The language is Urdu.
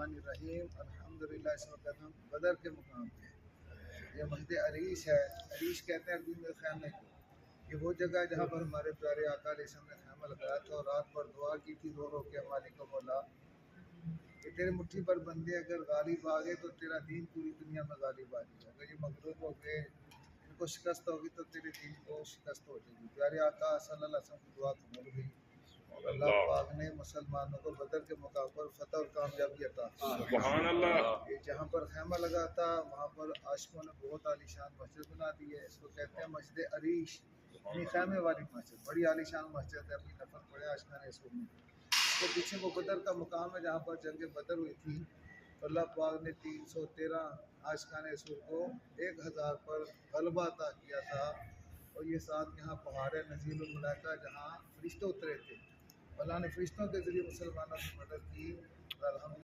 الرحمن الرحیم۔ الحمدللہ اس وقت ہم بدر کے مقام پہ ہیں۔ یہ مسجد عریش ہے، عریش کہتے ہیں عربی میں خیمے کو۔ یہ وہ جگہ ہے جہاں پر ہمارے پیارے آقا علیہ السلام نے خیمہ لگایا تھا اور رات پر دعا کی تھی رو رو کے، مالک و مولا کہ تیرے مٹھی پر بندے اگر غالب آ گئے تو تیرا دین پوری دنیا میں غالب آ جائے گا، اگر یہ مغلوب ہو گئے ان کو شکست ہوگی تو تیرے دین کو شکست ہو جائے گی۔ پیارے آقا صلی اللہ علیہ وسلم کی دعا قبول ہوئی اور اللہ پاک نے مسلمانوں کو بدر کے موقع پر فتح اور کامیابی عطا کی۔ سبحان اللہ۔ یہ جہاں پر خیمہ لگا تھا وہاں پر عاشقوں نے بہت عالی شان مسجد بنا دی ہے، اس کو کہتے ہیں مسجد عریش، یعنی خیمے والی مسجد، بڑی عالی شان مسجد ہے، اپنی نفل پڑھے عاشقان رسول میں۔ اس کے پیچھے وہ بدر کا مقام ہے جہاں پر جنگ بدر ہوئی تھی، تو اللہ پاک نے 313 عاشقان رسول کو 1000 پر غلبہ عطا کیا تھا۔ اور یہ ساتھ یہاں پہاڑ ہے نزیل الملائکہ جہاں فرشتے اترے تھے، اللہ نے فرشتوں کے ذریعے مسلمانوں کی مدد کی۔ الحمد